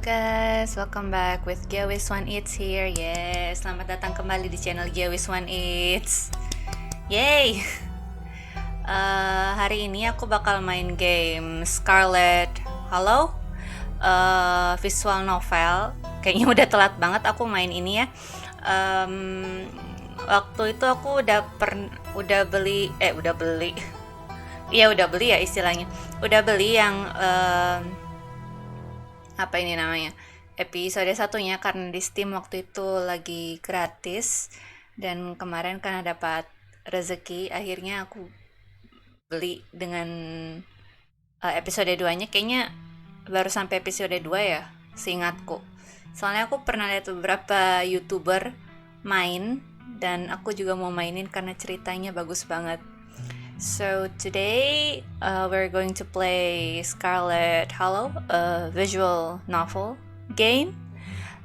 guys, welcome back with Gawis One Eats here. Yes, selamat datang kembali di channel Gawis One Eats. Yay! Hari ini aku bakal main game Scarlet Hollow, visual novel. Kayaknya udah telat banget aku main ini ya. Waktu itu aku udah beli ya istilahnya. Udah beli yang apa ini namanya, episode satunya, karena di Steam waktu itu lagi gratis, dan kemarin karena dapat rezeki akhirnya aku beli dengan episode 2-nya. Kayaknya baru sampai episode 2 ya seingatku, soalnya aku pernah lihat beberapa YouTuber main dan aku juga mau mainin karena ceritanya bagus banget. So today we're going to play Scarlet Hollow, a visual novel game.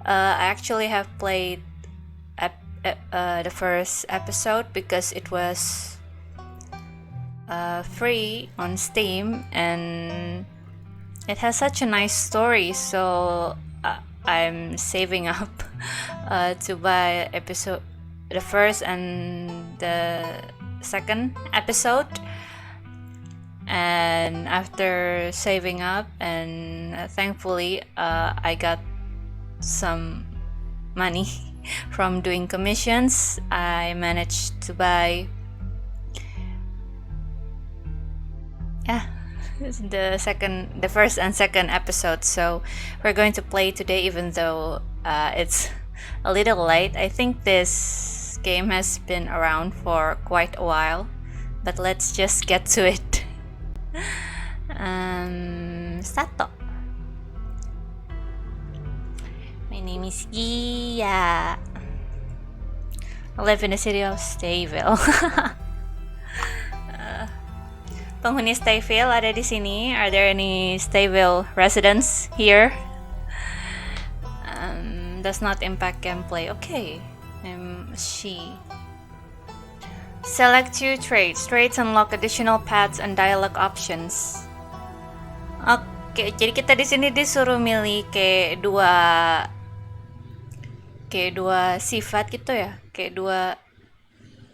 I actually have played the first episode because it was free on Steam and it has such a nice story. So I'm saving up to buy the first and the second episode, and after saving up and thankfully I got some money from doing commissions, I managed to buy the first and second episode. So we're going to play today, even though it's a little late. I think this game has been around for quite a while, but let's just get to it. Sato. My name is Gia. I live in the city of Stayville. Penghuni Stayville ada di sini. Are there any Stayville residents here? Does not impact gameplay. Okay. She. Select 2 traits. Traits unlock additional paths and dialogue options. Oke, jadi kita di sini disuruh milih kayak dua sifat gitu ya. Kayak dua,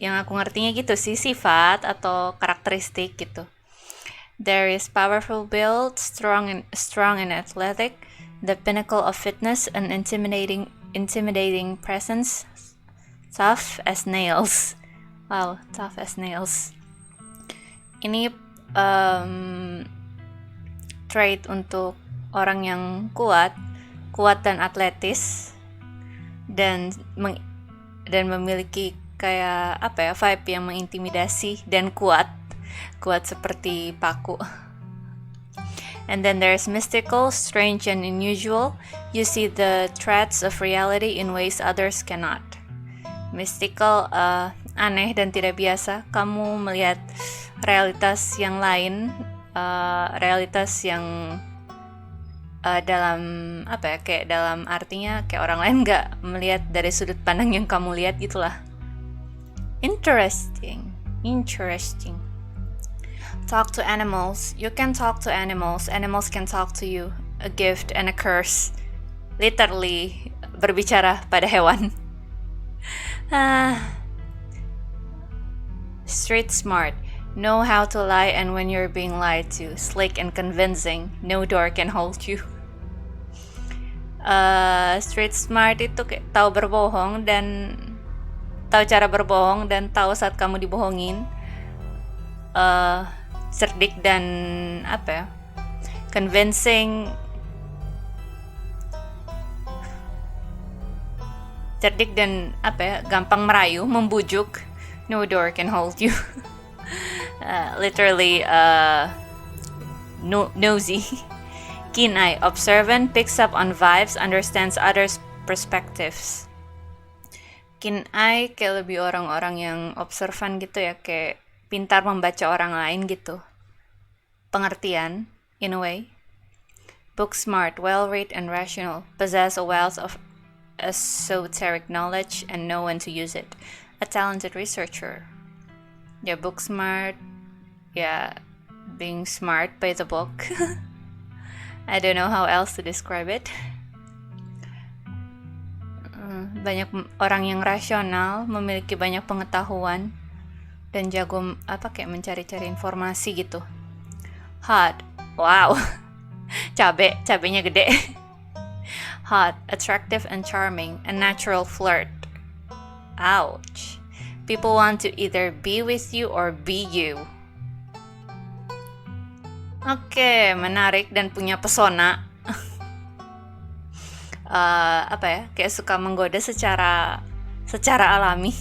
yang aku ngertinya gitu sih, sifat atau karakteristik gitu. There is powerful build, strong and athletic, the pinnacle of fitness, and intimidating presence. Tough as nails. Wow, tough as nails. Ini trait untuk orang yang kuat dan atletis, dan memiliki kayak vibe yang mengintimidasi dan kuat seperti paku. And then there's mystical, strange and unusual. You see the threads of reality in ways others cannot. Mystical, aneh dan tidak biasa. Kamu melihat realitas yang lain, realitas yang dalam kayak dalam artinya kayak orang lain nggak melihat dari sudut pandang yang kamu lihat gitulah. Interesting. Talk to animals. You can talk to animals. Animals can talk to you. A gift and a curse. Literally berbicara pada hewan. Street smart. Know how to lie and when you're being lied to. Slick and convincing. No door can hold you. Street smart itu kayak tahu berbohong dan tahu cara berbohong dan tahu saat kamu dibohongin. Cerdik dan convincing. Cerdik dan gampang merayu, membujuk. No door can hold you. Literally nosy. Keen eye, observant, picks up on vibes, understands others' perspectives. Keen eye kayak lebih orang-orang yang observan gitu ya, kayak pintar membaca orang lain gitu. Pengertian, in a way. Book smart, well-read and rational, possess a wealth of esoteric knowledge and know when to use it. A talented researcher. Yeah, book smart. Yeah, being smart by the book. I don't know how else to describe it. banyak orang yang rasional, memiliki banyak pengetahuan, dan jago kayak mencari-cari informasi gitu. Hot, wow, cabenya gede. Hot, attractive and charming, a natural flirt. Ouch. People want to either be with you or be you. Oke, menarik dan punya pesona. Kayak suka menggoda secara alami.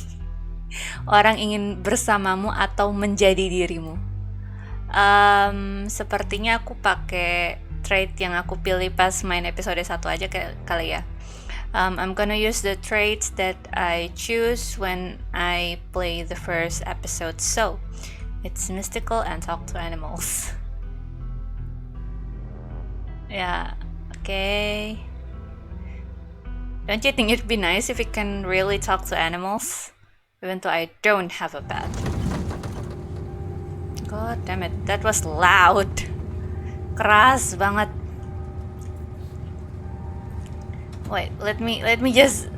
Orang ingin bersamamu atau menjadi dirimu. Sepertinya aku pakai trait yang aku pilih pas main episode 1 aja kali ya. I'm gonna use the traits that I choose when I play the first episode. So, it's mystical and talk to animals. Yeah, okay. Don't you think it'd be nice if we can really talk to animals? Even though I don't have a pet. God damn it, that was loud. Keras banget. Wait, let me just...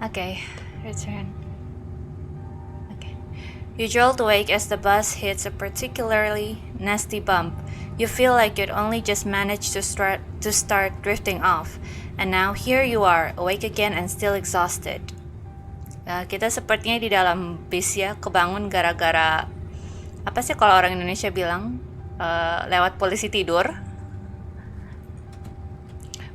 Okay, return. Okay. You jolt awake as the bus hits a particularly nasty bump. You feel like you'd only just managed to start drifting off. And now here you are, awake again and still exhausted. Kita sepertinya di dalam bis ya, kebangun gara-gara apa sih kalau orang Indonesia bilang lewat polisi tidur.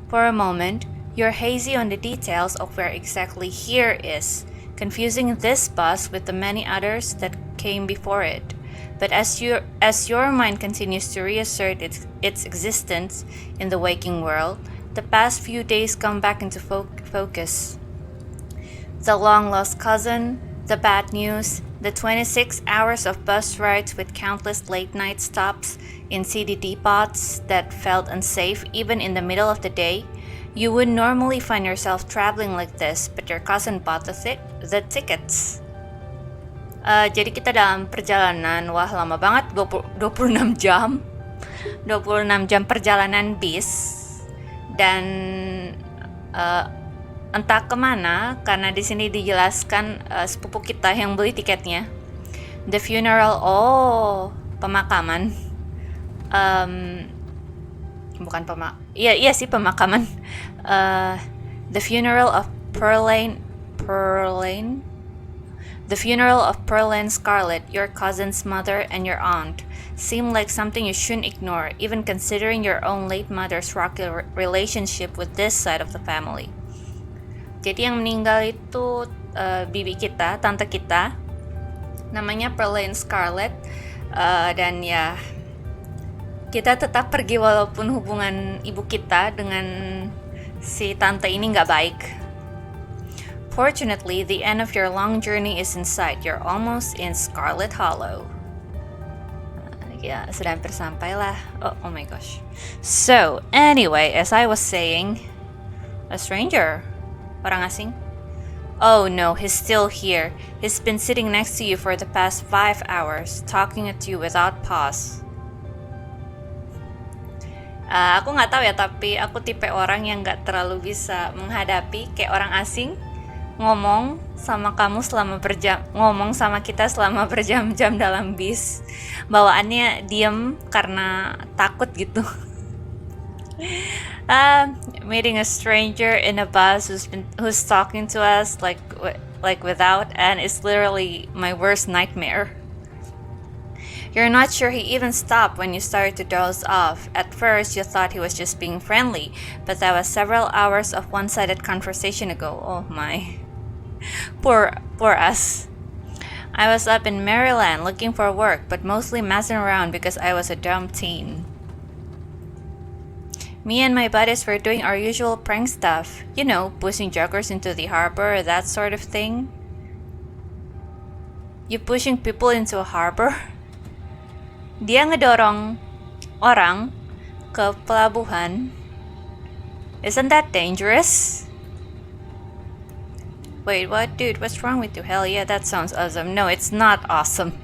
For a moment, you're hazy on the details of where exactly here is, confusing this bus with the many others that came before it. But as your mind continues to reassert its existence in the waking world, the past few days come back into focus. The long-lost cousin, the bad news, the 26 hours of bus rides with countless late-night stops in seedy depots that felt unsafe even in the middle of the day. You would normally find yourself traveling like this, but your cousin bought the tickets. Jadi kita dalam perjalanan, wah lama banget, 26 jam. 26 jam perjalanan bis. Dan entah kemana, karena di sini dijelaskan sepupu kita yang beli tiketnya. The funeral, pemakaman. Iya sih pemakaman. The funeral of The funeral of Pearline Scarlet, your cousin's mother and your aunt, seemed like something you shouldn't ignore, even considering your own late mother's rocky relationship with this side of the family. Jadi yang meninggal itu bibi kita, tante kita, namanya Pearline Scarlet, dan ya kita tetap pergi walaupun hubungan ibu kita dengan si tante ini nggak baik. Fortunately, the end of your long journey is in sight. You're almost in Scarlet Hollow. Ya, sudah hampir sampai lah. Oh my gosh. So, anyway, as I was saying, a stranger, orang asing. Oh no, he's still here. He's been sitting next to you for the past 5 hours, talking at you without pause. Aku nggak tahu ya, tapi aku tipe orang yang nggak terlalu bisa menghadapi kayak orang asing ngomong sama kita selama berjam-jam dalam bis. Bawaannya diem karena takut gitu. Meeting a stranger in a bus who's talking to us like without and is literally my worst nightmare. You're not sure he even stopped when you started to doze off. At first, you thought he was just being friendly, but that was several hours of one-sided conversation ago. Oh my. Poor us. I was up in Maryland looking for work, but mostly messing around because I was a dumb teen. Me and my buddies were doing our usual prank stuff. You know, pushing joggers into the harbor, that sort of thing. You pushing people into a harbor? Dia ngedorong orang ke pelabuhan. Isn't that dangerous? Wait, what? Dude, what's wrong with you? Hell yeah, that sounds awesome. No, it's not awesome.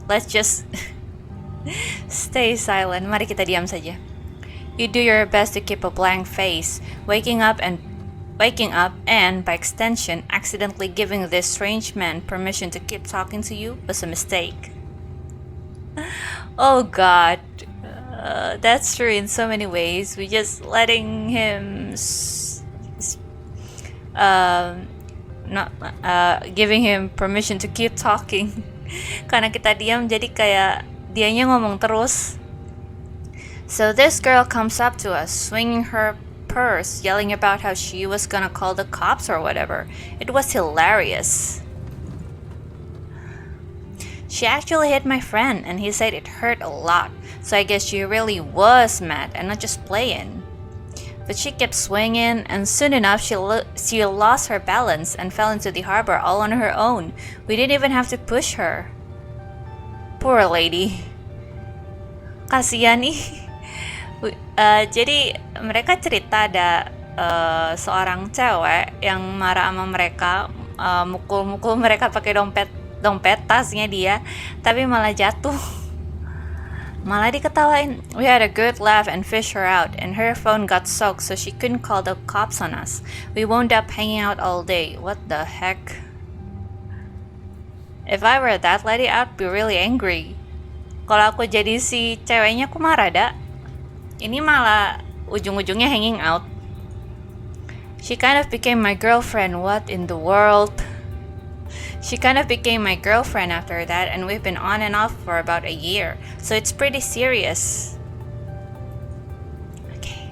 Let's just... Stay silent. Mari kita diam saja. You do your best to keep a blank face, waking up and by extension accidentally giving this strange man permission to keep talking to you was a mistake. Oh god. That's true in so many ways. We just letting him not giving him permission to keep talking. Karena kita diam jadi kayak dianya ngomong terus. So this girl comes up to us, swinging her purse, yelling about how she was gonna call the cops or whatever. It was hilarious. She actually hit my friend, and he said it hurt a lot, so I guess she really was mad and not just playing. But she kept swinging, and soon enough she lost her balance and fell into the harbor all on her own. We didn't even have to push her. Poor lady. Kasian nih. Jadi mereka cerita ada seorang cewek yang marah sama mereka, mukul-mukul mereka pakai dompet tasnya dia, tapi malah jatuh. Malah diketawain. We had a good laugh and fished her out, and her phone got soaked so she couldn't call the cops on us. We wound up hanging out all day. What the heck? If I were that lady, I'd be really angry. Kalau aku jadi si ceweknya, aku marah dah. Ini malah ujung-ujungnya hanging out. She kind of became my girlfriend. What in the world? She kind of became my girlfriend after that, and we've been on and off for about a year, so it's pretty serious. Okay.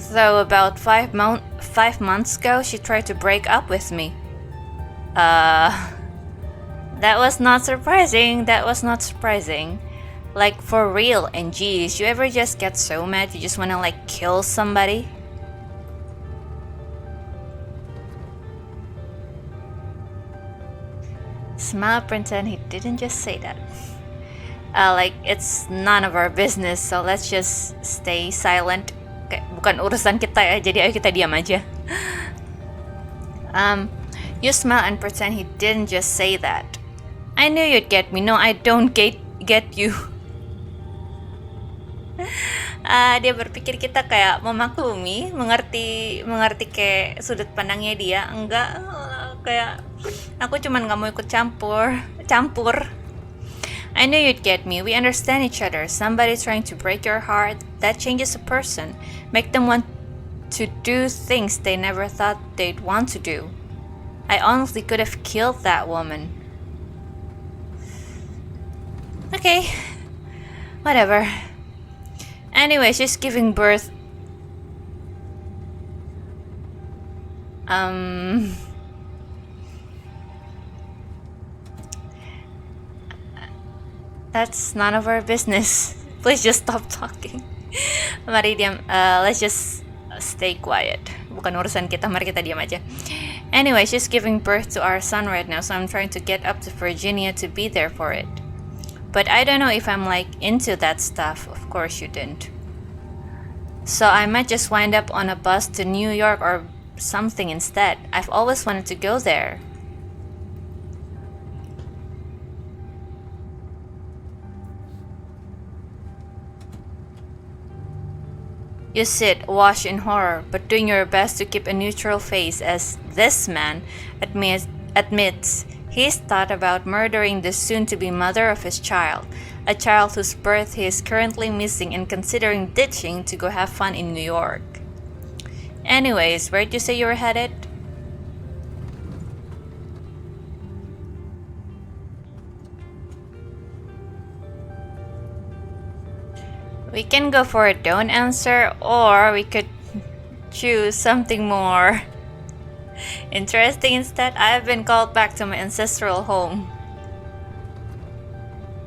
So about 5 months ago, she tried to break up with me. That was not surprising. Like, for real, and geez, you ever just get so mad you just wanna like kill somebody? Smile, pretend he didn't just say that. Like, it's none of our business, so let's just stay silent. Kayak bukan urusan kita ya, jadi ayo kita diam aja. You smile and pretend he didn't just say that. I knew you'd get me. No, I don't get you. Dia berpikir kita kayak memaklumi, mengerti kayak sudut pandangnya dia. Enggak, kayak aku cuman gak mau ikut campur. I knew you'd get me. We understand each other. Somebody trying to break your heart, that changes a person. Make them want to do things they never thought they'd want to do. I honestly could have killed that woman. Okay. Whatever. Anyway, she's giving birth. That's none of our business. Please just stop talking. Mari diam. Let's just stay quiet. Bukan urusan kita, mari kita diam aja. Anyway, she's giving birth to our son right now, so I'm trying to get up to Virginia to be there for it. But I don't know if I'm like into that stuff. Of course you didn't. So I might just wind up on a bus to New York or something instead. I've always wanted to go there. You sit, washed in horror, but doing your best to keep a neutral face as this man admits he's thought about murdering the soon-to-be mother of his child, a child whose birth he is currently missing and considering ditching to go have fun in New York. Anyways, where'd you say you were headed? We can go for a don't answer, or we could choose something more interesting instead. I've been called back to my ancestral home.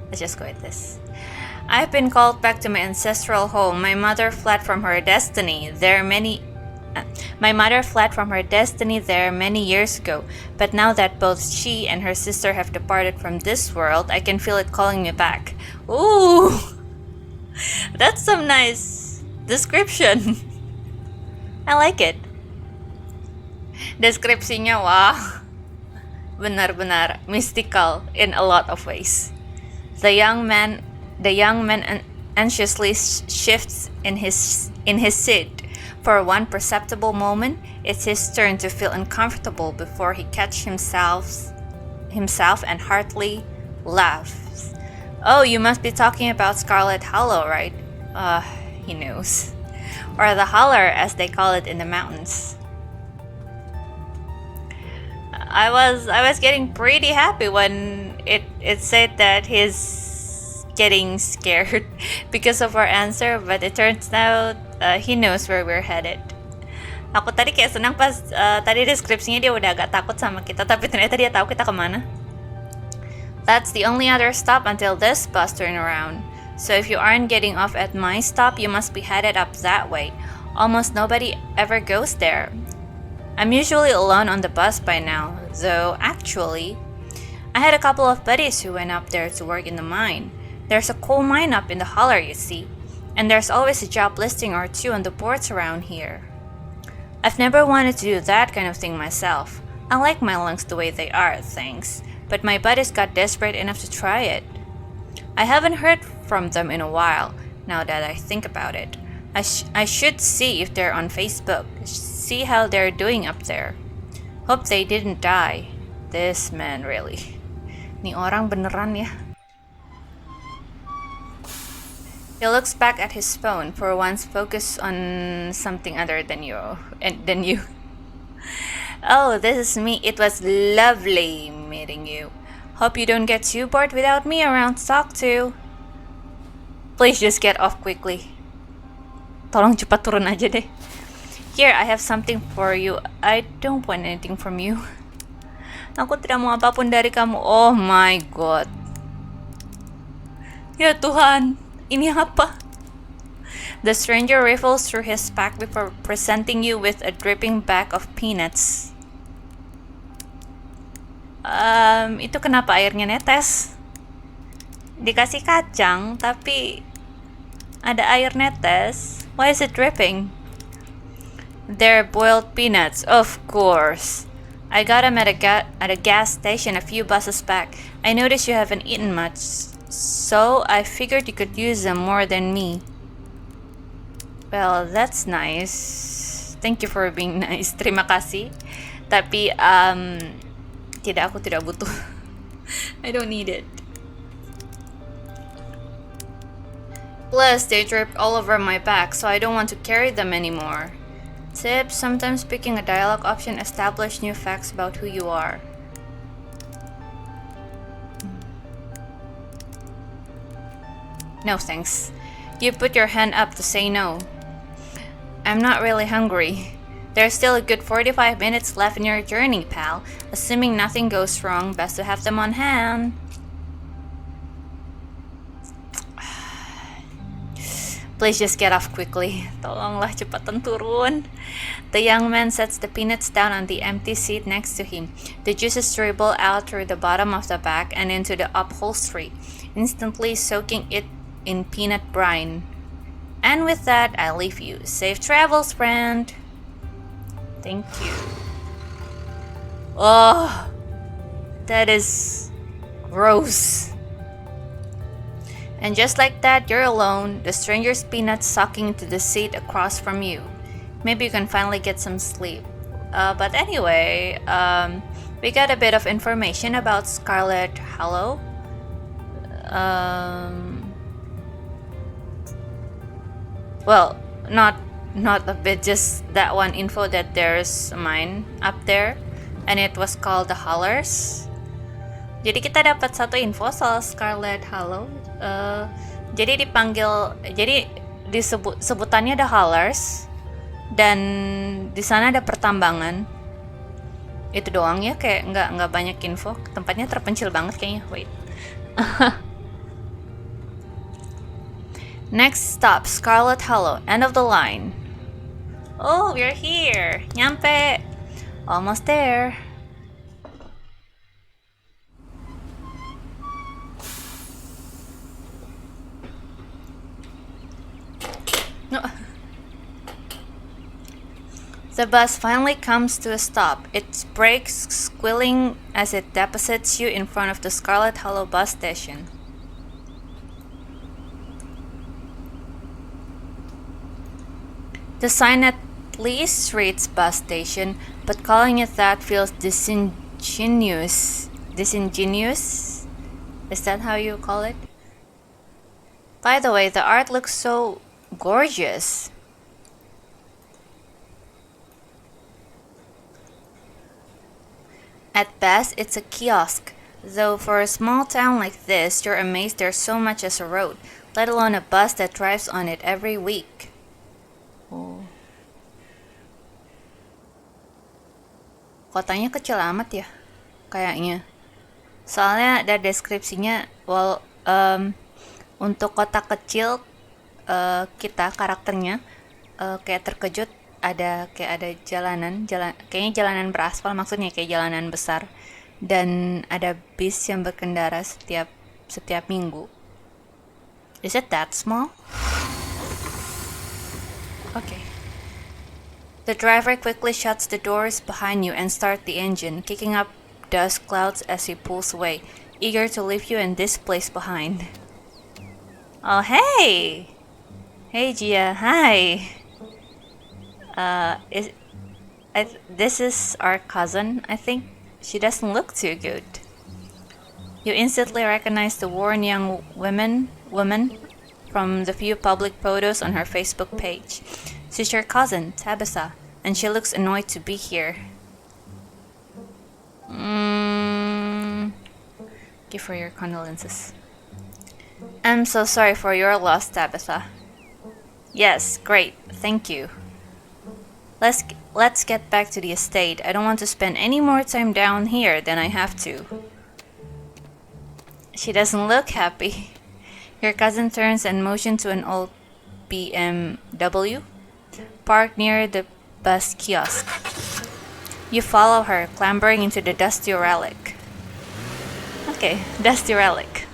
Let's just go with this. I've been called back to my ancestral home. My mother fled from her destiny there many years ago, but now that both she and her sister have departed from this world, I can feel it calling me back. Ooh! That's some nice description. I like it. Deskripsinya wah, benar-benar mystical in a lot of ways. The young man, the young man anxiously shifts in his seat. For one perceptible moment, it's his turn to feel uncomfortable before he catches himself and heartily laughs. Oh, you must be talking about Scarlet Hollow, right? He knows. Or the holler, as they call it in the mountains. I was getting pretty happy when it said that he's getting scared because of our answer, but it turns out he knows where we're headed. Aku tadi kayak senang pas tadi deskripsinya dia udah agak takut sama kita, tapi ternyata dia tahu kita kemana. That's the only other stop until this bus turn around. So if you aren't getting off at my stop, you must be headed up that way. Almost nobody ever goes there. I'm usually alone on the bus by now, though actually, I had a couple of buddies who went up there to work in the mine. There's a coal mine up in the holler, you see, and there's always a job listing or two on the boards around here. I've never wanted to do that kind of thing myself. I like my lungs the way they are, thanks, but my buddies got desperate enough to try it. I haven't heard from them in a while, now that I think about it. I should see if they're on Facebook, see how they're doing up there. Hope they didn't die. This man really. Nih orang beneran ya. He looks back at his phone, for once focused on something other than you. Oh, this is me. It was lovely meeting you. Hope you don't get too bored without me around to talk to. Please just get off quickly. Tolong cepat turun aja deh. Here, I have something for you. I don't want anything from you. Aku tidak mau apapun dari kamu. Oh my god. Ya Tuhan, ini apa? The stranger riffles through his pack before presenting you with a dripping bag of peanuts. Itu kenapa airnya netes? Dikasih kacang, tapi ada air netes. Why is it dripping? They're boiled peanuts, of course. I got them at a gas station a few buses back. I noticed you haven't eaten much, so I figured you could use them more than me. Well, that's nice. Thank you for being nice. Terima kasih. Tapi, aku tidak butuh. I don't need it. Plus, they dripped all over my back, so I don't want to carry them anymore. Tip, sometimes picking a dialogue option establishes new facts about who you are. No thanks. You put your hand up to say no. I'm not really hungry. There's still a good 45 minutes left in your journey, pal. Assuming nothing goes wrong, best to have them on hand. Please just get off quickly. Tolonglah cepatan turun. The young man sets the peanuts down on the empty seat next to him. The juices dribble out through the bottom of the bag and into the upholstery, instantly soaking it in peanut brine. And with that, I leave you. Safe travels, friend. Thank you. Oh, that is gross. And just like that, you're alone, the stranger's peanuts sucking into the seat across from you. Maybe you can finally get some sleep. But anyway, we got a bit of information about Scarlet Hollow. Well, not a bit, just that one info that there's a mine up there, and it was called the Hollers. Jadi kita dapat satu info soal Scarlet Hollow. Jadi sebutannya ada Hollers, dan di sana ada pertambangan. Itu doang ya, kayak nggak banyak info. Tempatnya terpencil banget kayaknya. Wait. Next stop, Scarlet Hollow, end of the line. Oh, we're here. Nyampe. Almost there. No. The bus finally comes to a stop. It brakes, squealing as it deposits you in front of the Scarlet Hollow bus station. The sign at least reads bus station, but calling it that feels disingenuous. Disingenuous? Is that how you call it? By the way, the art looks so gorgeous. At best, it's a kiosk. Though for a small town like this, you're amazed there's so much as a road, let alone a bus that drives on it every week. Oh. Kotanya kecil amat ya, kayaknya. Soalnya ada deskripsinya, untuk kota kecil kita karakternya kayak terkejut kayak ada kayaknya jalanan beraspal, maksudnya kayak jalanan besar, dan ada bis yang berkendara setiap minggu. Is it that small? Okay. The driver quickly shuts the doors behind you and starts the engine, kicking up dust clouds as he pulls away, eager to leave you and this place behind. Oh, hey! Hey, Gia, hi! This is our cousin, I think. She doesn't look too good. You instantly recognize the worn young woman from the few public photos on her Facebook page. She's your cousin, Tabitha, and she looks annoyed to be here. Give her your condolences. I'm so sorry for your loss, Tabitha. Yes, great, thank you. Let's get back to the estate. I don't want to spend any more time down here than I have to. She doesn't look happy. Your cousin turns and motions to an old BMW parked near the bus kiosk. You follow her, clambering into the dusty relic. Okay, dusty relic.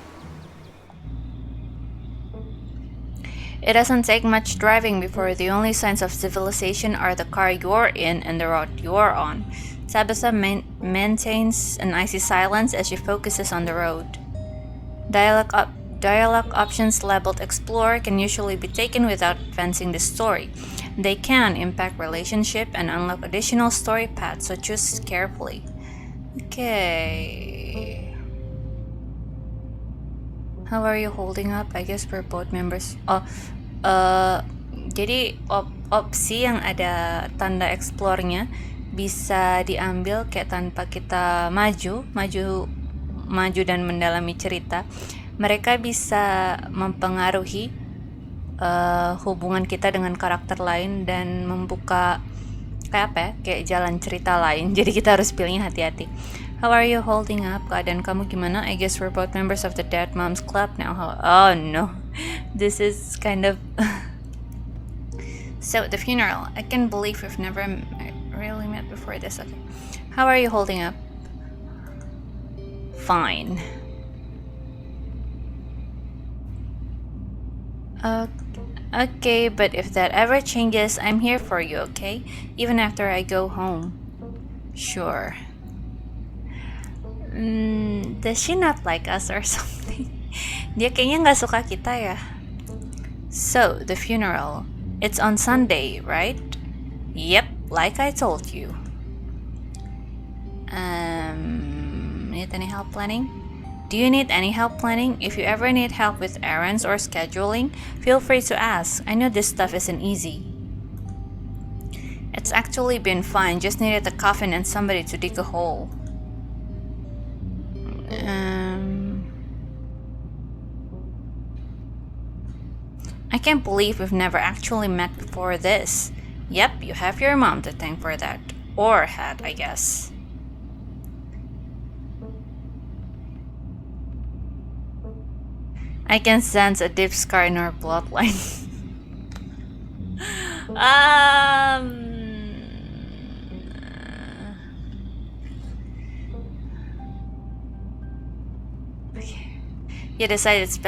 It doesn't take much driving before the only signs of civilization are the car you're in and the road you're on. Tabitha maintains an icy silence as she focuses on the road. Dialogue options labeled Explore can usually be taken without advancing the story. They can impact relationship and unlock additional story paths, so choose carefully. Okay. How are you holding up? I guess we're both members. Jadi opsi yang ada tanda explore-nya bisa diambil kayak tanpa kita maju dan mendalami cerita. Mereka bisa mempengaruhi hubungan kita dengan karakter lain dan membuka kayak jalan cerita lain. Jadi kita harus pilihnya hati-hati. How are you holding up? Keadaan kamu gimana? I guess we're both members of the Dead Moms Club now. Oh no, this is kind of so the funeral. I can't believe we've never really met before this. Okay, how are you holding up? Fine. Okay, but if that ever changes, I'm here for you, okay? Even after I go home. Sure. Does she not like us or something? Dia kayaknya nggak suka kita ya. So, the funeral. It's on Sunday, right? Yep, like I told you. Need any help planning? Do you need any help planning? If you ever need help with errands or scheduling, feel free to ask. I know this stuff isn't easy. It's actually been fine, just needed a coffin and somebody to dig a hole. I can't believe we've never actually met before this. Yep, you have your mom to thank for that. Or had, I guess. I can sense a deep scar in our bloodline. You decide it's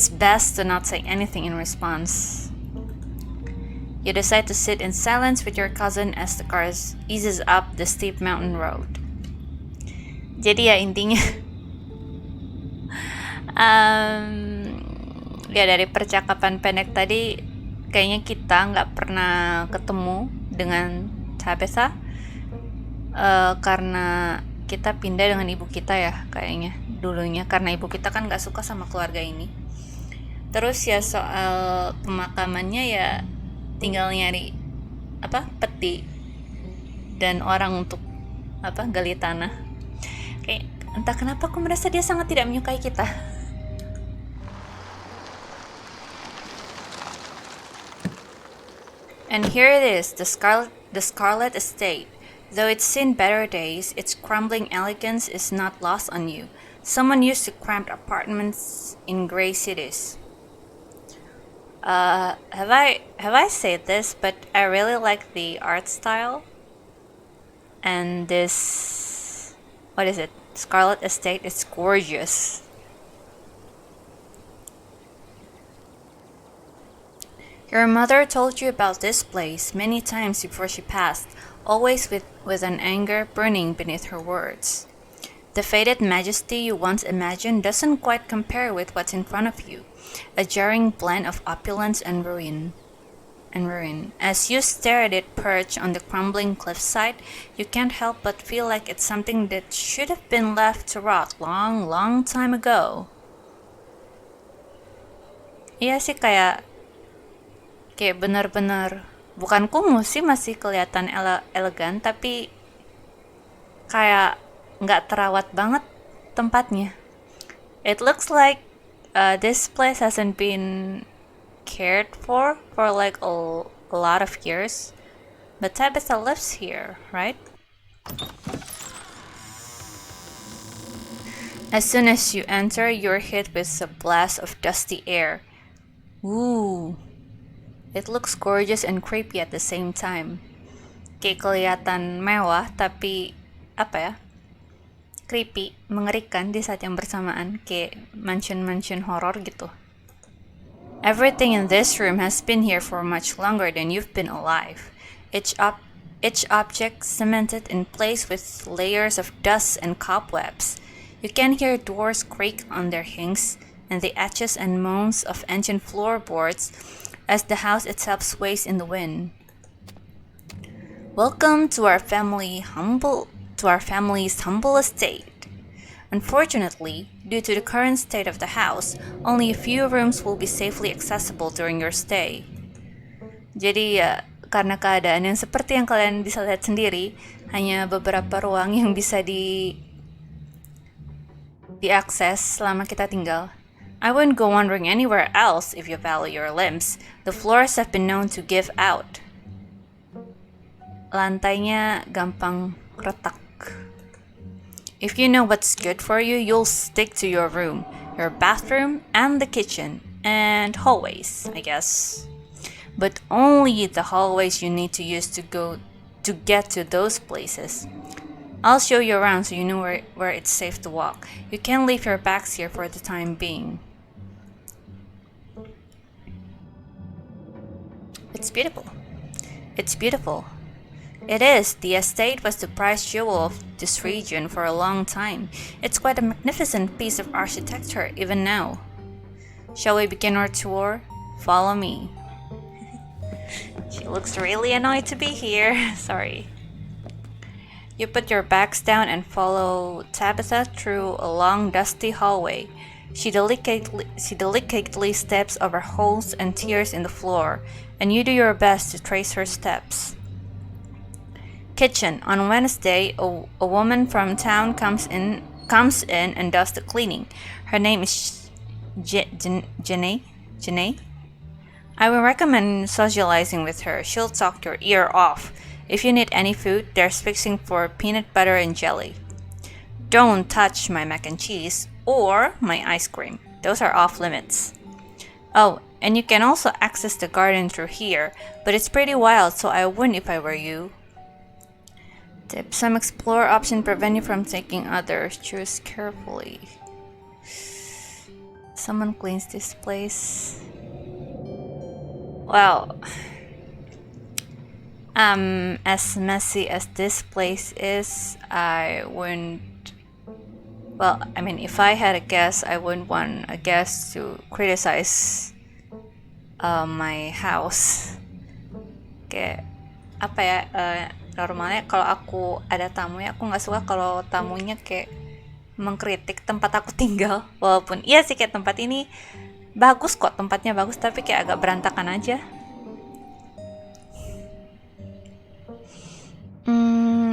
best to not say anything in response. You decide to sit in silence with your cousin as the car eases up the steep mountain road. Jadi ya intinya, ya dari percakapan pendek tadi, kayaknya kita nggak pernah ketemu dengan Tabitha karena kita pindah dengan ibu kita ya kayaknya dulunya, karena ibu kita kan nggak suka sama keluarga ini. Terus ya soal pemakamannya ya tinggal nyari peti dan orang untuk gali tanah. Kayak entah kenapa aku merasa dia sangat tidak menyukai kita. And here it is, the Scarlet Estate. Though it's seen better days, its crumbling elegance is not lost on you. Someone used to cramped apartments in grey cities. Have I said this? But I really like the art style. And this, what is it? Scarlet Estate is gorgeous. Your mother told you about this place many times before she passed, always with an anger burning beneath her words. The faded majesty you once imagined doesn't quite compare with what's in front of you, a jarring blend of opulence and ruin. As you stare at it perched on the crumbling cliffside, you can't help but feel like it's something that should have been left to rot long, long time ago. Iya sih, kayak benar-benar bukan kumuh sih, masih kelihatan elegan, tapi kayak nggak terawat banget tempatnya. It looks like this place hasn't been cared for like a lot of years, but Tabitha lives here, right? As soon as you enter, you're hit with a blast of dusty air. Ooh. It looks gorgeous and creepy at the same time. Kayak kelihatan mewah, tapi creepy, mengerikan di saat yang bersamaan, kayak mansion horror gitu. Everything in this room has been here for much longer than you've been alive. Each object cemented in place with layers of dust and cobwebs. You can hear doors creak on their hinges, and the etches and moans of ancient floorboards as the house itself sways in the wind. Welcome to our family's humble estate. Unfortunately, due to the current state of the house, only a few rooms will be safely accessible during your stay. Jadi ya, karena keadaan yang seperti yang kalian bisa lihat sendiri, hanya beberapa ruang yang bisa diakses selama kita tinggal. I wouldn't go wandering anywhere else if you value your limbs. The floors have been known to give out. Lantainya gampang retak. If you know what's good for you, you'll stick to your room, your bathroom, and the kitchen, and hallways, I guess. But only the hallways you need to use to get to those places. I'll show you around so you know where it's safe to walk. You can leave your bags here for the time being. It's beautiful. It's beautiful. It is. The estate was the prized jewel of this region for a long time. It's quite a magnificent piece of architecture even now. Shall we begin our tour? Follow me. She looks really annoyed to be here. Sorry. You put your bags down and follow Tabitha through a long dusty hallway. She delicately steps over holes and tears in the floor, and you do your best to trace her steps. Kitchen. On Wednesday, a woman from town comes in and does the cleaning. Her name is Janae. I would recommend socializing with her. She'll talk your ear off. If you need any food, there's fixing for peanut butter and jelly. Don't touch my mac and cheese or my ice cream. Those are off limits. Oh, and you can also access the garden through here, but it's pretty wild, so I wouldn't if I were you. Tip: some explore options prevent you from taking others. Choose carefully. Someone cleans this place. Well, as messy as this place is, I wouldn't. Well, I mean, if I had a guest, I wouldn't want a guest to criticize my house. Kayak apa ya, normalnya kalau aku ada tamu ya, aku nggak suka kalau tamunya kayak mengkritik tempat aku tinggal. Walaupun iya sih, kayak tempat ini bagus kok, tempatnya bagus, tapi kayak agak berantakan aja.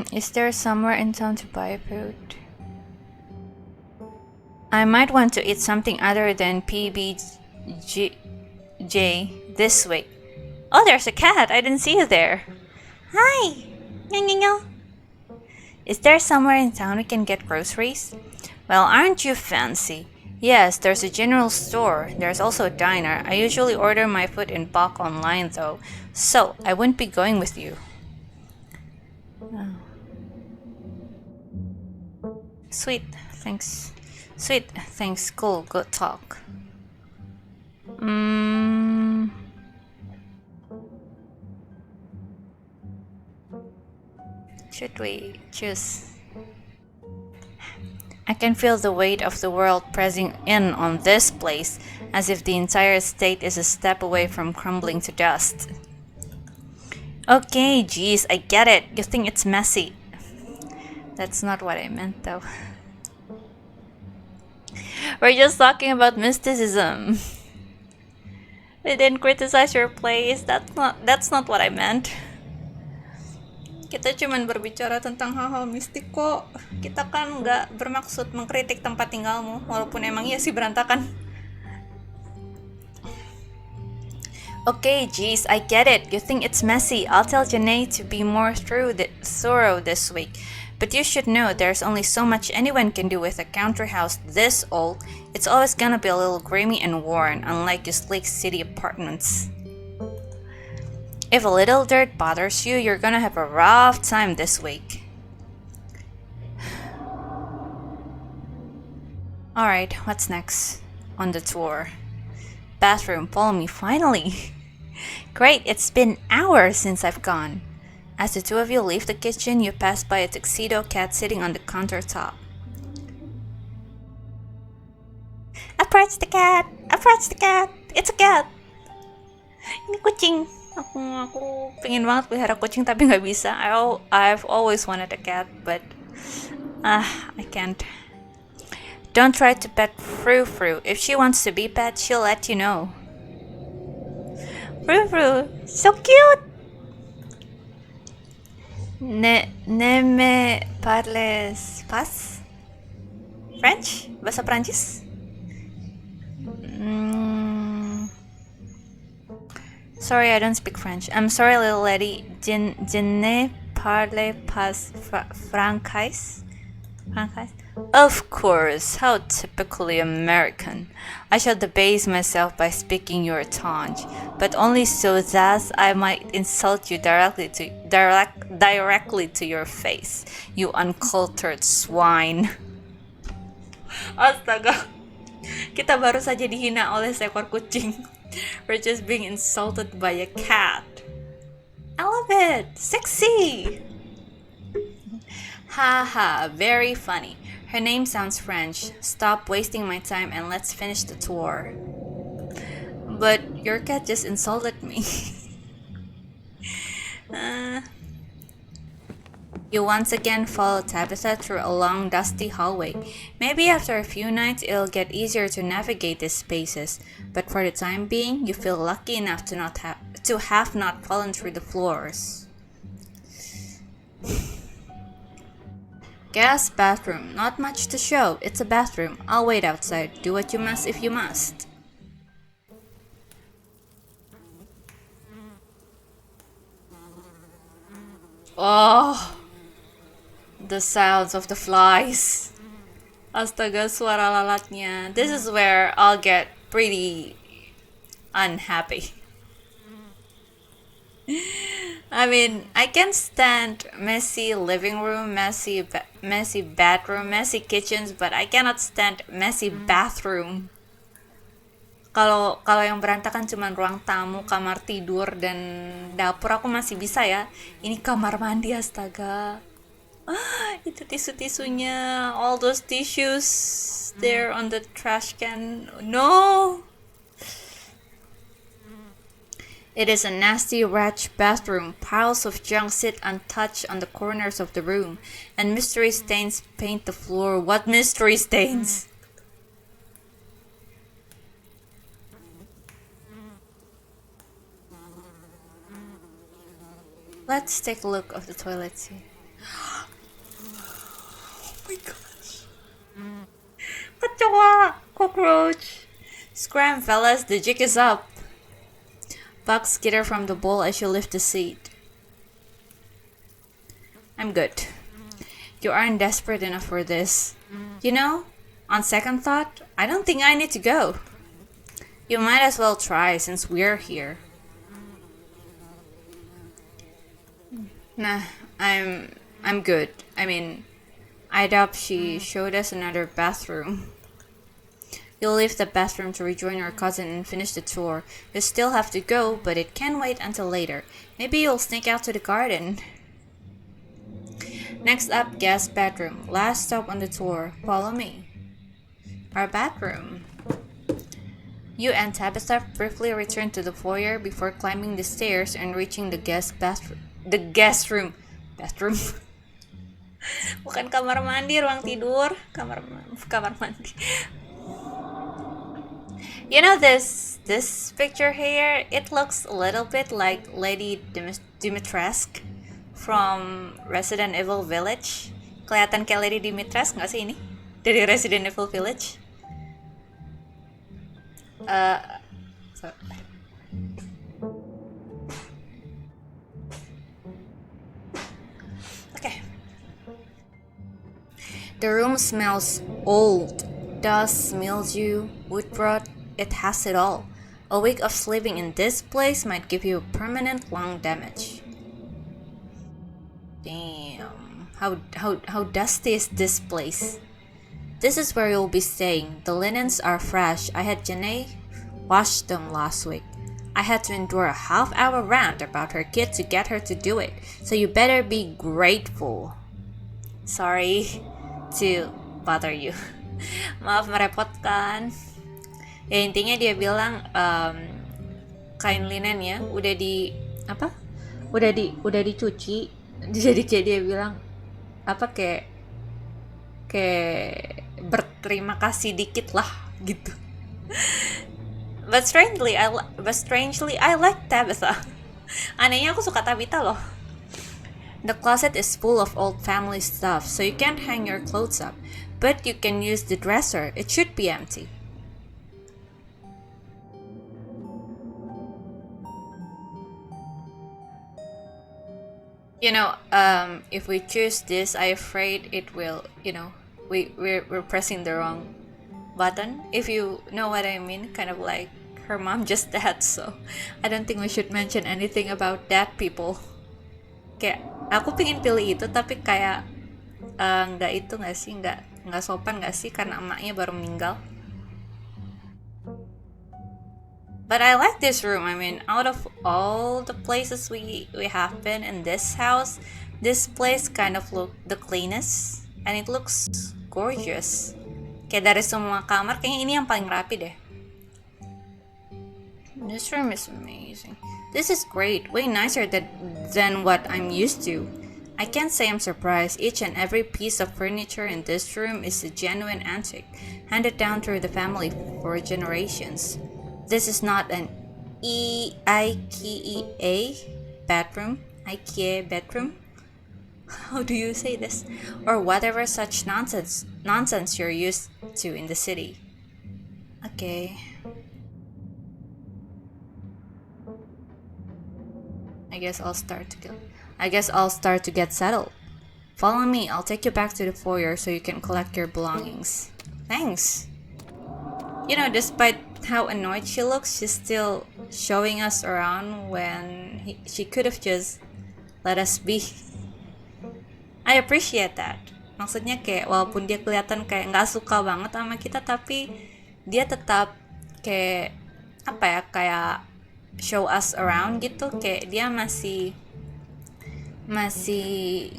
Is there somewhere in town to buy food? I might want to eat something other than PBJ this week. Oh, there's a cat. I didn't see you there. Hi. Meow, meow, meow. Is there somewhere in town we can get groceries? Well, aren't you fancy? Yes, there's a general store. There's also a diner. I usually order my food in bulk online though, so I wouldn't be going with you. Oh. Sweet, thanks. Sweet, thanks. Cool, good talk. Should we choose? I can feel the weight of the world pressing in on this place, as if the entire state is a step away from crumbling to dust. Okay, geez, I get it. You think it's messy. That's not what I meant, though. We're just talking about mysticism. We didn't criticize your place. That's not what I meant. Kita cuman berbicara tentang hal-hal mistik kok. Kita kan nggak bermaksud mengkritik tempat tinggalmu, walaupun emang iya sih berantakan. Okay, geez, I get it. You think it's messy. I'll tell Janae to be more thorough this week. But you should know there's only so much anyone can do with a country house this old. It's always gonna be a little grimy and worn, unlike your sleek city apartments. If a little dirt bothers you, you're gonna have a rough time this week. Alright, what's next on the tour? Bathroom, follow me, finally! Great, it's been hours since I've gone. As the two of you leave the kitchen, you pass by a tuxedo cat sitting on the countertop. Approach the cat! Approach the cat! It's a cat! Ini kucing! Aku pengen banget pelihara kucing tapi nggak bisa. I've always wanted a cat, but I can't. Don't try to pet Frou Frou. If she wants to be pet, she'll let you know. Frou Frou, so cute. Ne me parles pas? French? Bahasa Prancis? Sorry, I don't speak French. I'm sorry, little lady. Je ne parle pas francais? Of course, how typically American. I shall debase myself by speaking your tongue, but only so that I might insult you directly to your face, you uncultured swine. Astaga, kita baru saja dihina oleh seekor kucing. We're just being insulted by a cat. I love it! Sexy! Haha, very funny. Her name sounds French. Stop wasting my time and let's finish the tour. But your cat just insulted me. You once again follow Tabitha through a long, dusty hallway. Maybe after a few nights it'll get easier to navigate these spaces, but for the time being, you feel lucky enough to have not fallen through the floors. Gas bathroom. Not much to show. It's a bathroom. I'll wait outside. Do what you must if you must. Oh, the sounds of the flies. Astaga, suara lalatnya. This is where I'll get pretty unhappy. I mean, I can stand messy living room, messy bedroom, messy kitchens, but I cannot stand messy bathroom. Kalau yang berantakan cuma ruang tamu, kamar tidur, dan dapur aku masih bisa ya. Ini kamar mandi, astaga. Itu tisu-tisunya, all those tissues there on the trash can. No. It is a nasty, wretched bathroom. Piles of junk sit untouched on the corners of the room, and mystery stains paint the floor. What mystery stains? Let's take a look of the toilets here. Oh my gosh. Kecoa! Cockroach! Scram, fellas, the jig is up. Bugs skitter from the bowl as you lift the seat. I'm good. You aren't desperate enough for this. You know, on second thought, I don't think I need to go. You might as well try since we're here. Nah, I'm good. I mean, I doubt she showed us another bathroom. You'll leave the bathroom to rejoin your cousin and finish the tour. You still have to go, but it can wait until later. Maybe you'll sneak out to the garden. Next up, guest bedroom. Last stop on the tour. Follow me. Our bathroom. You and Tabitha briefly return to the foyer before climbing the stairs and reaching the guest bathroom. The guest room. Bathroom. Bukan kamar mandi, ruang tidur. Kamar mandi. You know this picture here? It looks a little bit like Lady Dimitrescu from Resident Evil Village. Kelihatan kayak Lady Dimitrescu nggak sih ini? Dari Resident Evil Village. So. Okay. The room smells old. Dust, mildew, wood rot. It has it all. A week of sleeping in this place might give you permanent lung damage. Damn. How dusty is this place? This is where you'll be staying. The linens are fresh. I had Janae wash them last week. I had to endure a half-hour rant about her kid to get her to do it. So you better be grateful. Sorry to bother you. Maaf merepotkan. Ya intinya dia bilang kain linennya udah dicuci. Jadi kayak dia bilang kayak berterima kasih dikit lah gitu. But strangely I like Tabitha. Anehnya aku suka Tabitha loh. The closet is full of old family stuff, so you can't hang your clothes up. But you can use the dresser. It should be empty. You know, if we choose this, I'm afraid it will, we're pressing the wrong button. If you know what I mean, kind of like her mom just died, so I don't think we should mention anything about dead people. Kayak aku pengen pilih itu, tapi kayak nggak sopan nggak sih karena emaknya baru meninggal. But I like this room. I mean, out of all the places we have been in this house, this place kind of look the cleanest and it looks gorgeous. Kayak dari semua kamar, kayaknya ini yang paling rapi deh. This room is amazing. This is great, way nicer than what I'm used to. I can't say I'm surprised. Each and every piece of furniture in this room is a genuine antique, handed down through the family for generations. This is not an IKEA bedroom. IKEA bedroom? How do you say this? Or whatever such nonsense you're used to in the city. Okay. I guess I'll start to get settled. Follow me. I'll take you back to the foyer so you can collect your belongings. Thanks. You know, despite how annoyed she looks, she's still showing us around when she could have just let us be. I appreciate that. Maksudnya kayak walaupun dia kelihatan kayak nggak suka banget sama kita, tapi dia tetap kayak kayak show us around gitu. Kayak dia masih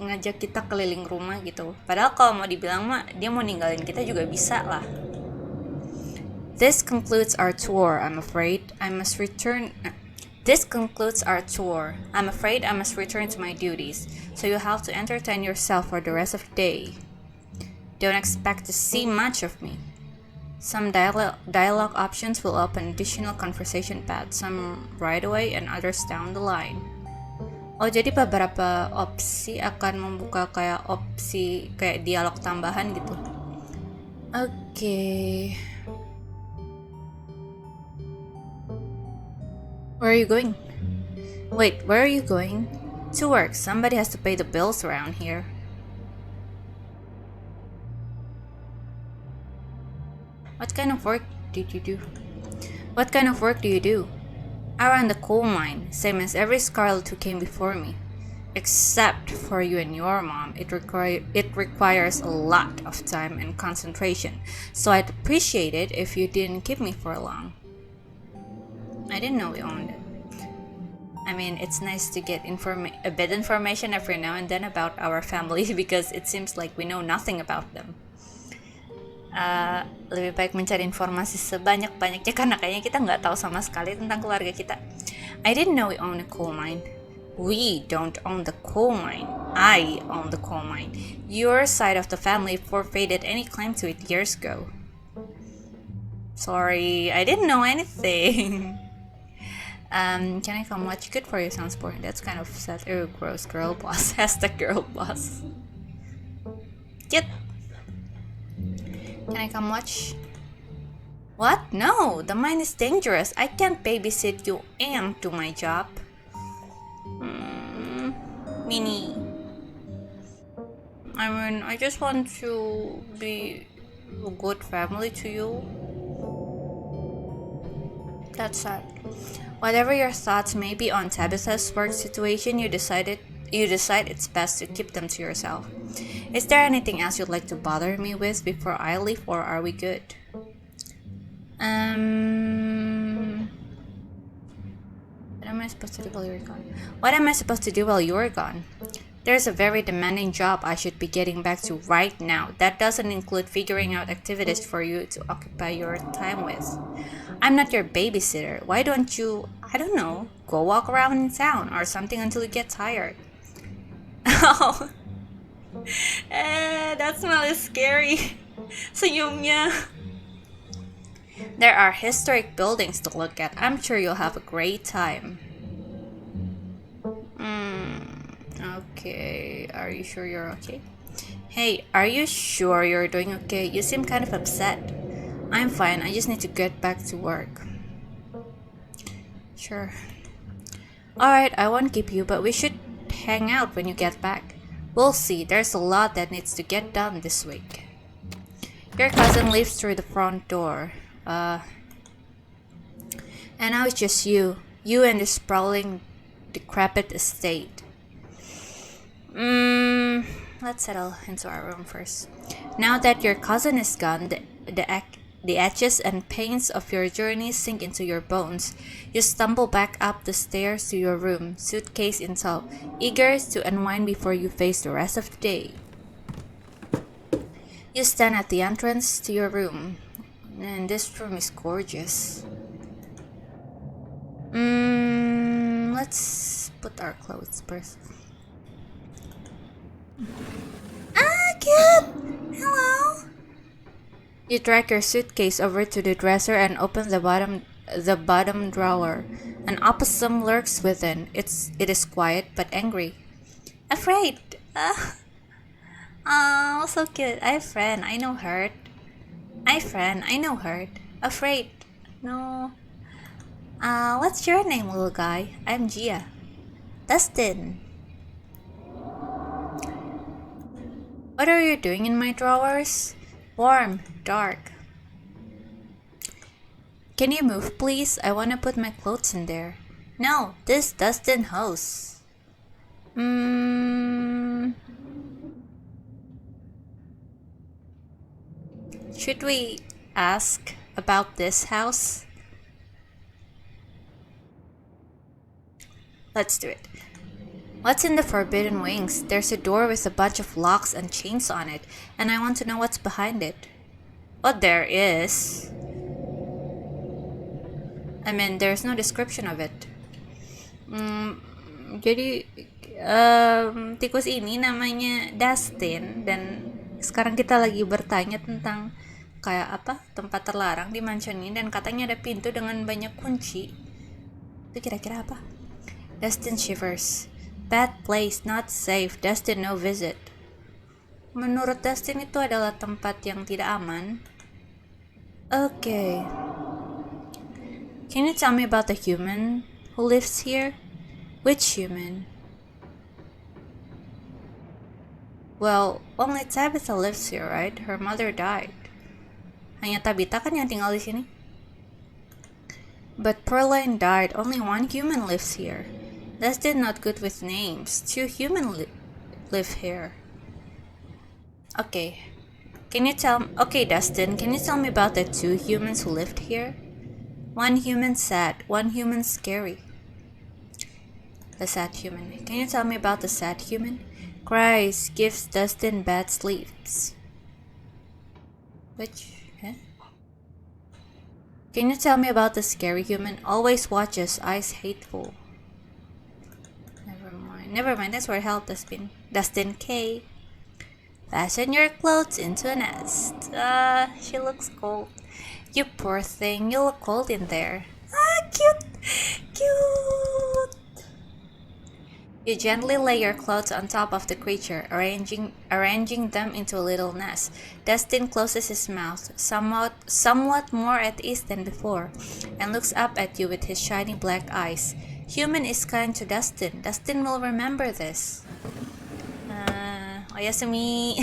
ngajak kita keliling rumah gitu. Padahal kalau mau dibilang mah dia mau ninggalin kita juga bisa lah. This concludes our tour, I'm afraid. This concludes our tour. I'm afraid I must return to my duties, so you'll have to entertain yourself for the rest of the day. Don't expect to see much of me. Some dialogue options will open additional conversation paths, some right away and others down the line. Oh, jadi beberapa opsi akan membuka kayak opsi kayak dialog tambahan gitu. Okay. Where are you going? Wait, where are you going? To work. Somebody has to pay the bills around here. What kind of work did you do? What kind of work do you do? I run the coal mine, same as every Scarlet who came before me. Except for you and your mom, it requires a lot of time and concentration, so I'd appreciate it if you didn't keep me for long. I didn't know we owned it. I mean, it's nice to get a bit information every now and then about our family because it seems like we know nothing about them. Lebih baik mencari informasi sebanyak-banyaknya karena kayaknya kita nggak tahu sama sekali tentang keluarga kita. I didn't know we own a coal mine. We don't own the coal mine. I own the coal mine. Your side of the family forfeited any claim to it years ago. Sorry, I didn't know anything. Can I come watch? Good for you sounds boring. That's kind of sad. Ew, gross. Girl boss. Hashtag girl boss. Get. Can I come watch? What? No, the mine is dangerous. I can't babysit you and do my job. Minnie. I mean, I just want to be a good family to you. That's sad. Whatever your thoughts may be on Tabitha's work situation, you decide it's best to keep them to yourself. Is there anything else you'd like to bother me with before I leave, or are we good? What am I supposed to do while you're gone? What am I supposed to do while you're gone? There's a very demanding job I should be getting back to right now. That doesn't include figuring out activities for you to occupy your time with. I'm not your babysitter. Why don't you, I don't know, go walk around in town or something until you get tired? Oh. That smell is scary. Senyumnya. There are historic buildings to look at. I'm sure you'll have a great time. Okay. Are you sure you're okay? Hey, are you sure you're doing okay? You seem kind of upset. I'm fine. I just need to get back to work. Sure. Alright, I won't keep you, but we should hang out when you get back. We'll see. There's a lot that needs to get done this week. Your cousin leaves through the front door. And now it's just you. You and this sprawling, decrepit estate. Let's settle into our room first. Now that your cousin is gone, the etches and pains of your journey sink into your bones. You stumble back up the stairs to your room, suitcase in tow, eager to unwind before you face the rest of the day. You stand at the entrance to your room, and this room is gorgeous. Let's put our clothes first. Ah, cute! Hello! You drag your suitcase over to the dresser and open the bottom drawer. An opossum lurks within. It is quiet but angry. Afraid. Oh, so cute. I have friend. I know hurt. Afraid. No. What's your name, little guy? I'm Gia. Dustin. What are you doing in my drawers? Warm, dark. Can you move, please? I want to put my clothes in there. No, this Dustin house. Should we ask about this house? Let's do it. What's in the Forbidden Wings? There's a door with a bunch of locks and chains on it, and I want to know what's behind it. What there is? I mean, there's no description of it. Hmm, jadi tikus ini namanya Dustin, dan sekarang kita lagi bertanya tentang kayak apa tempat terlarang di mansion ini, dan katanya ada pintu dengan banyak kunci. Itu kira-kira apa? Dustin shivers. Bad place, not safe. Dustin no visit. Menurut Dustin itu adalah tempat yang tidak aman. Okay. Can you tell me about the human who lives here? Which human? Well, only Tabitha lives here, right? Her mother died. Hanya Tabitha kan yang tinggal di sini. But Pearline died. Only one human lives here. Dustin not good with names. Two human live here. Okay. Okay, Dustin, can you tell me about the two humans who lived here? One human sad, one human scary. The sad human. Can you tell me about the sad human? Cries, gives Dustin bad sleeps. Which? Huh? Can you tell me about the scary human? Always watches, eyes hateful. Never mind, that's where help has been. Dustin K. Fashion your clothes into a nest. She looks cold. You poor thing, you look cold in there. Cute! Cute! You gently lay your clothes on top of the creature, arranging them into a little nest. Dustin closes his mouth, somewhat more at ease than before, and looks up at you with his shiny black eyes. Human is kind to Dustin. Dustin will remember this. Oyasumi.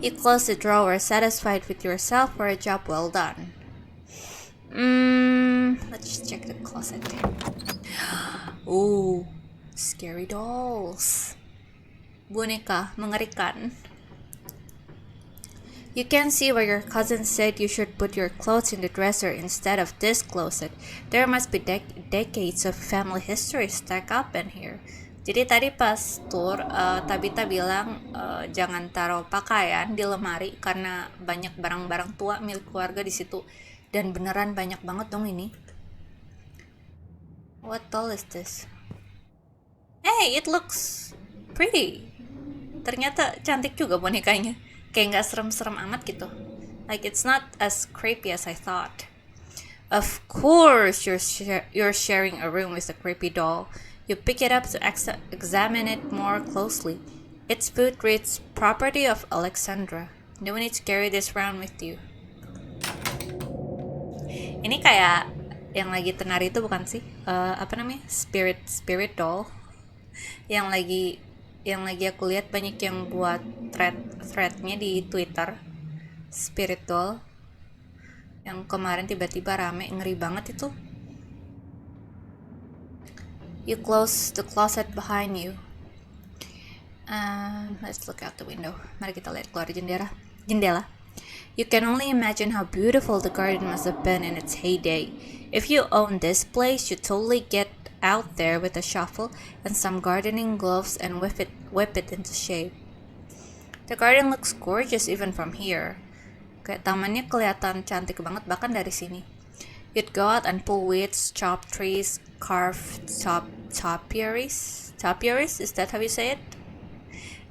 You close the drawer, satisfied with yourself for a job well done. Let's check the closet. Ooh, scary dolls. Boneka mengerikan. You can see where your cousin said you should put your clothes in the dresser instead of this closet. There must be decades of family history stacked up in here. Jadi tadi pas tour, Tabita bilang jangan taruh pakaian di lemari karena banyak barang-barang tua milik keluarga di situ. Dan beneran banyak banget dong ini. What doll is this? Hey, it looks pretty. Ternyata cantik juga bonekanya. Kayak nggak serem-serem amat gitu. Like it's not as creepy as I thought. Of course, you're sharing a room with a creepy doll. You pick it up to examine it more closely. Its boot reads "Property of Alexandra." No need to carry this around with you. Ini kayak yang lagi tenar itu bukan sih? Apa namanya? Spirit doll. Yang lagi aku lihat banyak yang buat threadnya di Twitter. Spirit doll. Yang kemarin tiba-tiba rame, ngeri banget itu. You close the closet behind you. Let's look out the window. Mari kita lihat keluar jendela. You can only imagine how beautiful the garden must have been in its heyday. If you own this place, you totally get out there with a shovel and some gardening gloves and whip it into shape. The garden looks gorgeous even from here. Kayak tamannya kelihatan cantik banget bahkan dari sini. You'd go out and pull weeds, chop trees, carve topiaries. Topiaries, is that how you say it?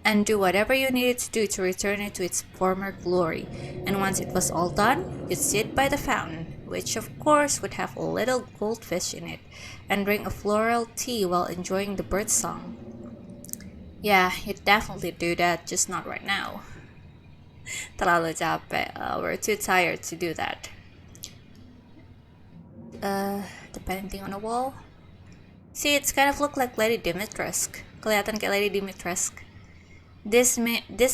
And do whatever you needed to do to return it to its former glory. And once it was all done, you'd sit by the fountain, which of course would have a little goldfish in it, and drink a floral tea while enjoying the bird song. Yeah, you'd definitely do that, just not right now. Terlalu capek. We're too tired to do that. The painting on the wall. See, it's kind of look like Lady Dimitrescu. Kelihatan kayak Lady Dimitrescu. This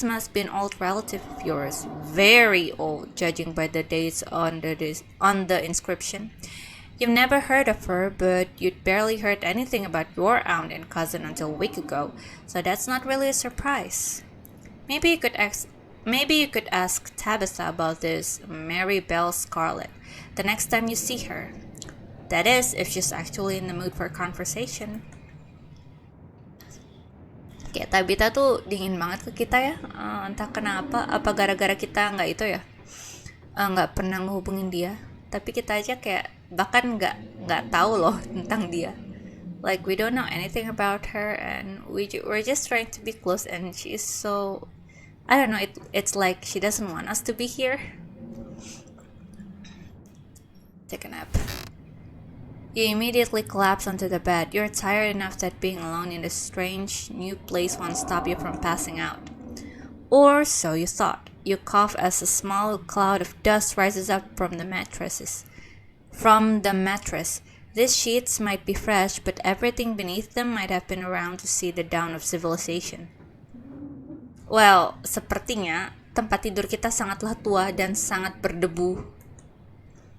must be an old relative of yours. Very old, judging by the dates on the inscription. You've never heard of her, but you'd barely heard anything about your aunt and cousin until a week ago, so that's not really a surprise. Maybe you could ask Tabitha about this Mary Belle Scarlet the next time you see her. That is, if she's actually in the mood for conversation. Kayak Tabitha tuh dingin banget ke kita ya, entah kenapa, apa gara-gara kita nggak pernah ngehubungin dia, tapi kita aja kayak bahkan nggak tahu loh tentang dia. Like we don't know anything about her, and we're just trying to be close, and she is so, I don't know, it's like she doesn't want us to be here. Take a nap. You immediately collapse onto the bed. You're tired enough that being alone in this strange new place won't stop you from passing out. Or so you thought. You cough as a small cloud of dust rises up from the mattress. These sheets might be fresh, but everything beneath them might have been around to see the dawn of civilization. Well, sepertinya tempat tidur kita sangatlah tua dan sangat berdebu.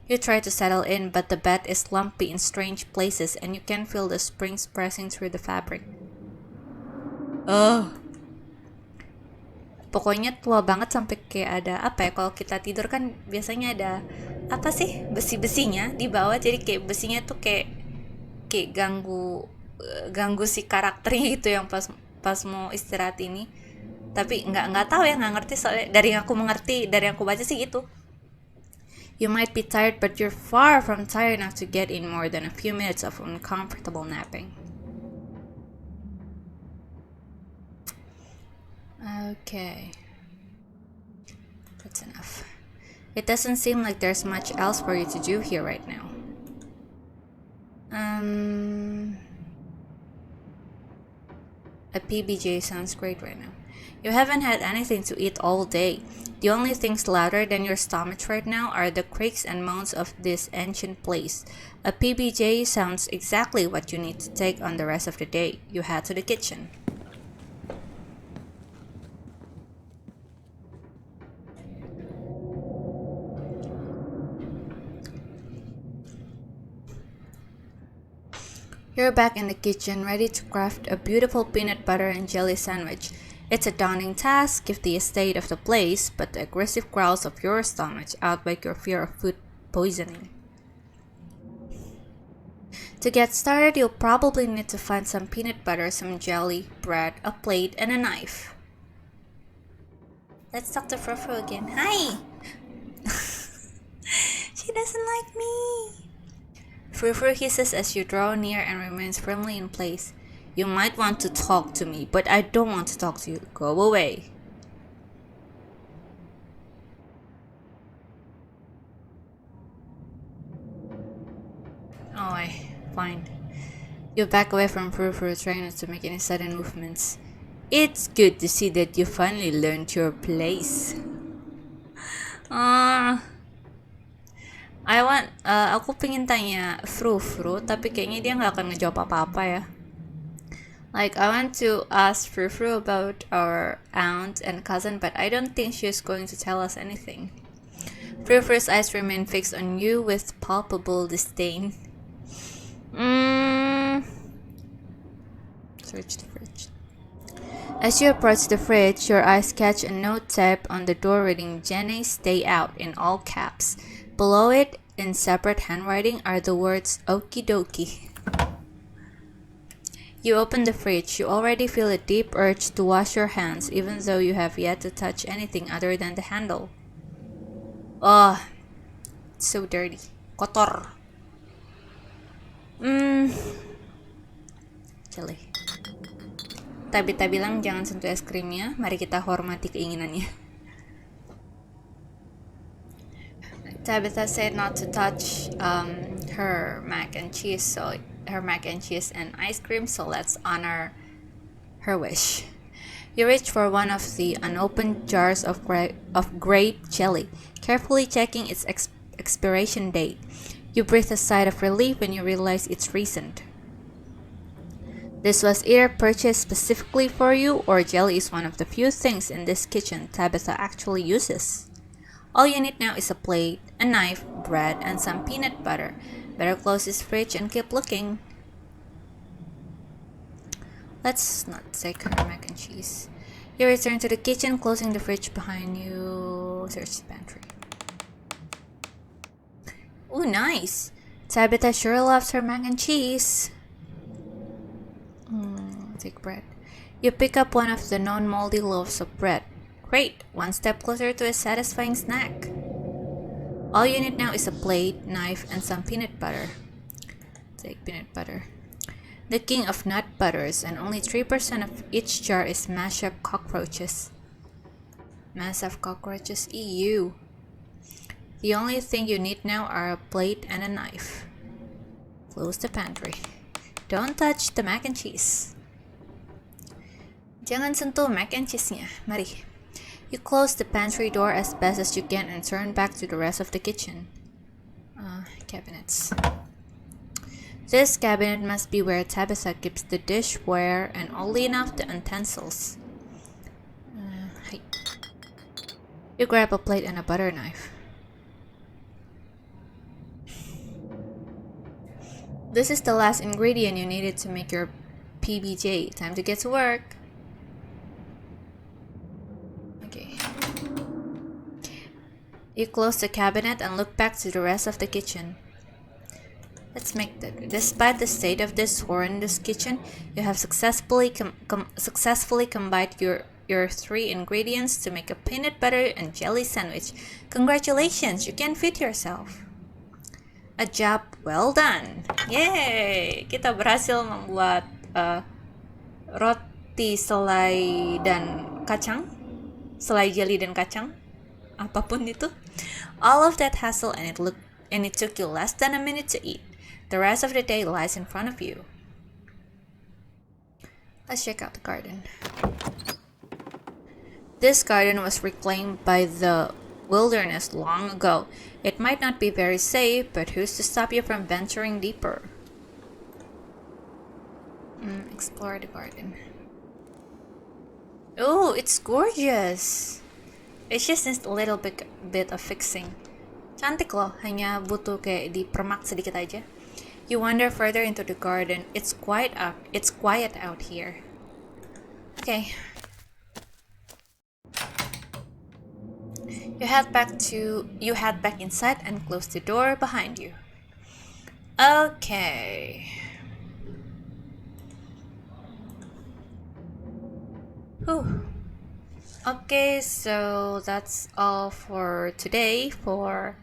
You try to settle in, but the bed is lumpy in strange places and you can feel the springs pressing through the fabric. Pokoknya tua banget sampai kayak ada apa ya, kalau kita tidur kan biasanya ada apa sih, besi-besinya di bawah, jadi kayak besinya tuh kayak ganggu si karakternya gitu yang pas mau istirahat ini. Tapi nggak tahu ya, nggak ngerti, soalnya dari yang aku baca sih gitu. You might be tired, but you're far from tired enough to get in more than a few minutes of uncomfortable napping. Okay. That's enough. It doesn't seem like there's much else for you to do here right now. A PBJ sounds great right now. You haven't had anything to eat all day. The only things louder than your stomach right now are the creaks and moans of this ancient place. A PBJ sounds exactly what you need to take on the rest of the day. You head to the kitchen. You're back in the kitchen, ready to craft a beautiful peanut butter and jelly sandwich. It's a daunting task given the state of the place, but the aggressive growls of your stomach outweigh your fear of food poisoning. To get started, you'll probably need to find some peanut butter, some jelly, bread, a plate, and a knife. Let's talk to Frufru again. Hi! She doesn't like me! Frufru hisses as you draw near and remains firmly in place. You might want to talk to me, but I don't want to talk to you. Go away. Oh, fine. You back away from Frufru, trying not to make any sudden movements. It's good to see that you finally learned your place. Aku pengen tanya Frufru, tapi kayaknya dia nggak akan ngejawab apa-apa ya. Like, I want to ask Frufru about our aunt and cousin, but I don't think she's going to tell us anything. Frufru's eyes remain fixed on you with palpable disdain. Search the fridge. As you approach the fridge, your eyes catch a note tab on the door reading "Jenny, stay out" in all caps. Below it, in separate handwriting, are the words "Okie dokie." You open the fridge. You already feel a deep urge to wash your hands, even though you have yet to touch anything other than the handle. Oh, it's so dirty. Kotor. Jelly. Tabita bilang jangan sentuh es krimnya. Mari kita hormati keinginannya. Tabitha said not to touch her mac and cheese, and ice cream, so let's honor her wish. You reach for one of the unopened jars of grape jelly, carefully checking its expiration date. You breathe a sigh of relief when you realize it's recent. This was either purchased specifically for you, or jelly is one of the few things in this kitchen Tabitha actually uses. All you need now is a plate, a knife, bread, and some peanut butter. Better close this fridge and keep looking. Let's not take her mac and cheese. You return to the kitchen, closing the fridge behind you. Search the pantry. Ooh, nice! Tabitha sure loves her mac and cheese. Take bread. You pick up one of the non-moldy loaves of bread. Great! One step closer to a satisfying snack. All you need now is a plate, knife, and some peanut butter. Take peanut butter. The king of nut butters, and only 3% of each jar is mashed up cockroaches. Massive cockroaches, ew. The only thing you need now are a plate and a knife. Close the pantry. Don't touch the mac and cheese. Jangan sentuh mac and cheese-nya. Mari. You close the pantry door as best as you can and turn back to the rest of the kitchen. Cabinets. This cabinet must be where Tabitha keeps the dishware and oddly enough the utensils. You grab a plate and a butter knife. This is the last ingredient you needed to make your PBJ. Time to get to work. Okay. You close the cabinet and look back to the rest of the kitchen. Let's make that. Despite the state of this horrendous kitchen, you have successfully combined your 3 ingredients to make a peanut butter and jelly sandwich. Congratulations, you can feed yourself. A job well done. Yay! Kita berhasil membuat roti selai dan kacang, selai jelly dan kacang, apapun itu. All of that hassle and it took you less than a minute to eat. The rest of the day lies in front of you. Let's check out the garden. This garden was reclaimed by the wilderness long ago. It might not be very safe, but who's to stop you from venturing deeper? Explore the garden. Oh, it's gorgeous. It just needs a little bit of fixing. Cantik loh, hanya butuh kayak dipermak sedikit aja. You wander further into the garden. It's quiet out here. Okay. You head back inside and close the door behind you. Okay. Whew. Okay, so that's all for today for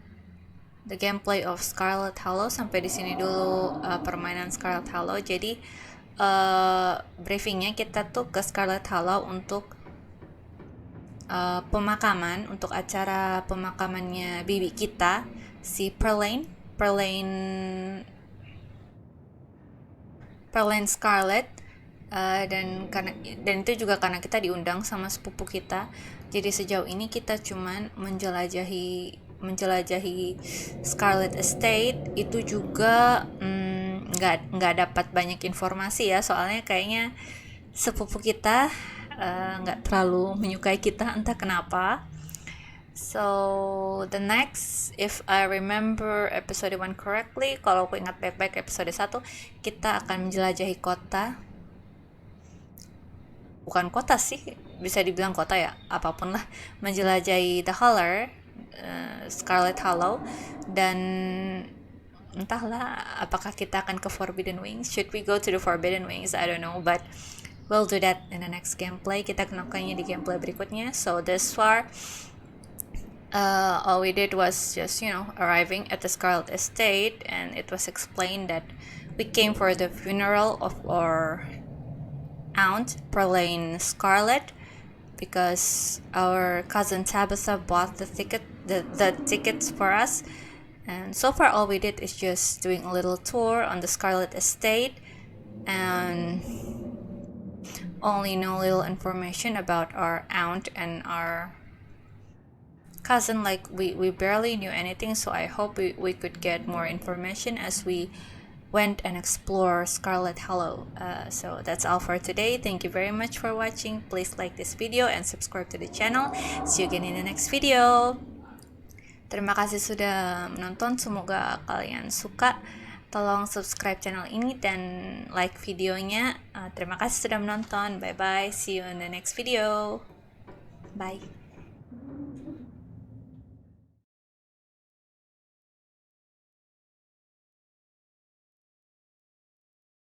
the gameplay of Scarlet Hollow. Sampai di sini dulu permainan Scarlet Hollow. Jadi briefingnya kita tuh ke Scarlet Hollow untuk pemakaman, untuk acara pemakamannya bibi kita, si Perlain Scarlet, dan itu juga karena kita diundang sama sepupu kita. Jadi sejauh ini kita cuman menjelajahi Scarlet Estate. Itu juga nggak dapat banyak informasi ya, soalnya kayaknya sepupu kita nggak terlalu menyukai kita, entah kenapa. So the next, if I remember episode 1 correctly, kalau aku ingat baik-baik episode 1, kita akan menjelajahi kota. Bukan kota sih, bisa dibilang kota ya, apapun lah. Menjelajahi The Hollow, Scarlet Hollow, dan entahlah apakah kita akan ke Forbidden Wings. Should we go to the Forbidden Wings? I don't know, but we'll do that in the next gameplay. Kita melakukannya di gameplay berikutnya. So this far, all we did was just, arriving at the Scarlet Estate, and it was explained that we came for the funeral of our aunt, Perlain Scarlet, because our cousin Tabitha bought the tickets for us. And so far all we did is just doing a little tour on the Scarlet Estate and only know little information about our aunt and our cousin. Like we barely knew anything, so I hope we could get more information as we went and explored Scarlet Hollow. So that's all for today. Thank you very much for watching. Please like this video and subscribe to the channel. See you again in the next video. Terima kasih sudah menonton. Semoga kalian suka. Tolong subscribe channel ini dan like videonya. Terima kasih sudah menonton. Bye bye. See you in the next video. Bye.